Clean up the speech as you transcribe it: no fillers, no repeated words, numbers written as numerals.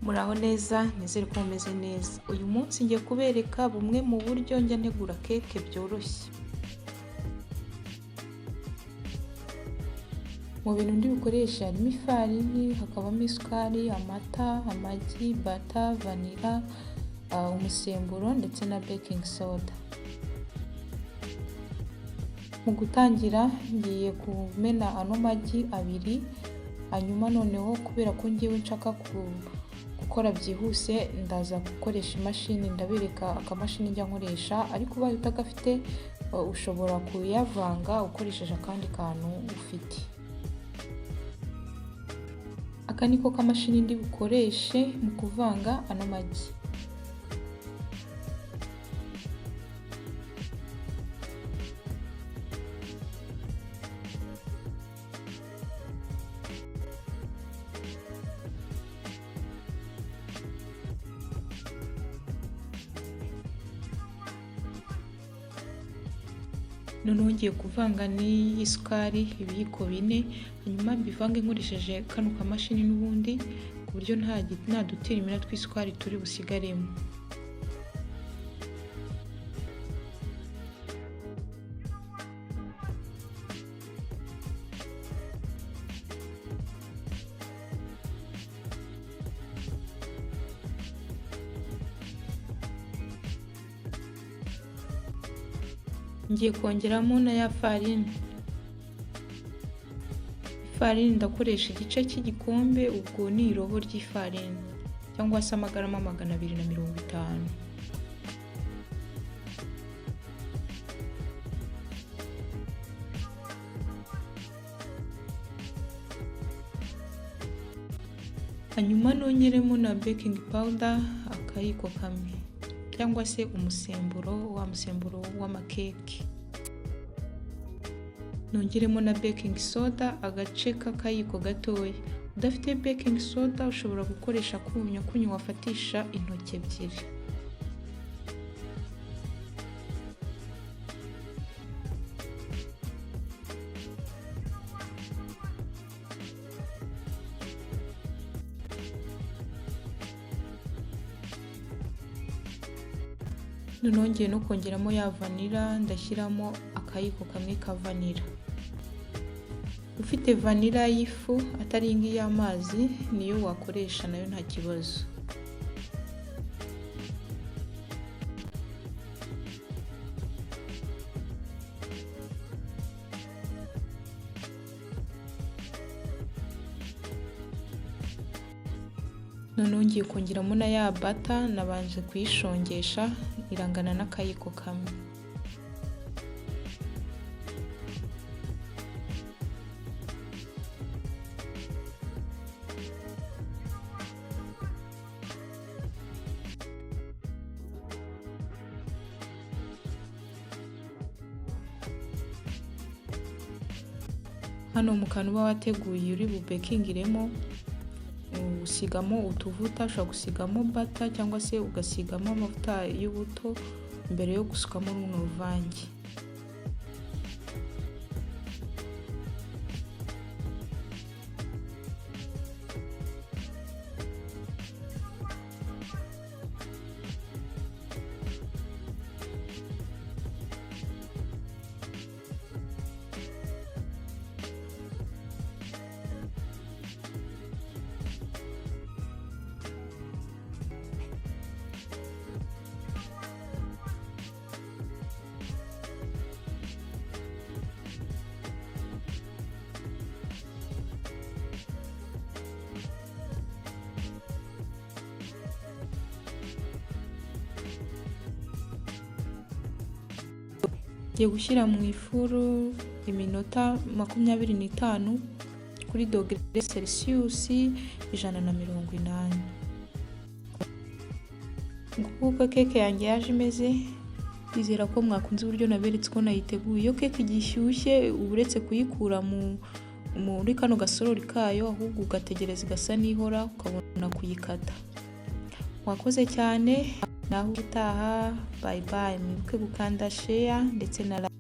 Muraho neza, nizere ko mumeze neza. Uyu munsi ngiye kubereka bumwe mu buryo njya ntegura keke byoroshye. Mu bintu ndi bukoresha harimo ifarini, hakabamo isukari, amata, amagi, bata, vanilla, umusemburo ndetse na baking soda. Mu gutangira ngiye kumena ano magi abiri, hanyuma noneho kubera ko ngiye nshaka gukora byihuse ndaza gukoresha imashini, ndabereka akamashini njya nkoresha, ariko ubaye utagafite ushobora kuyavanga ukoresheje akandi kantu ufite. Aka niko kamashini ndi bukoreshe mu kuvanga ano magi. Noneho ngiye kuvanga n'iyi sukari ibiyiko 4, hanyuma mbivange nkoresheje kano kamashini n'ubundi ku buryo nta dutirimira tw'isukari turi busigaremo. Ngiye kongeramo na ya farini. Ifarini ndakoresha igice cy'igikombe, ubwo ni irobo ry'ifarini cyangwa se amagarama 250. Hanyuma nongeremo na baking powder akayiko kamwe, cyangwa se umusemburo w'amakeke. Nongeremo na baking soda agace k'akayiko gatoya. Udafite baking soda ushobora gukoresha kunyu wafatisha intoki ebyiri. Nongeye no kongeramo ya vanilla, ndashyiramo akayiko kamwe ka vanilla. Ufite vanilla y'ifu atari y'amazi niyo wakoresha, nayo nta kibazo. Noneho ngiye kongeramo na ya bata nabanje kuyishongesha, irangana n'akayiko kamwe. Hano mu kantu uba wateguye uri bubekingiremo usigamo utuvuta, ushobora gusigamo bata cyangwa se ugasigamo amavuta y'ubuto mbere yo gusukamo runo ruvange. Ngiye gushyira mu ifuru iminota 25 kuri dogere Celsius 180. Nguko keke yanjye yaje imeze. Bizera ko mwakunze uburyo naberetse ko nayiteguye. Iyo keke igishyushye uretse kuyikura muri kano gasorori kayo, ahubwo ugategereza igasa n'ihora ukabona kuyikata. Mwakoze cyane, naho utaha. Bye bye. Mwibuke gukanda share ndetse na like.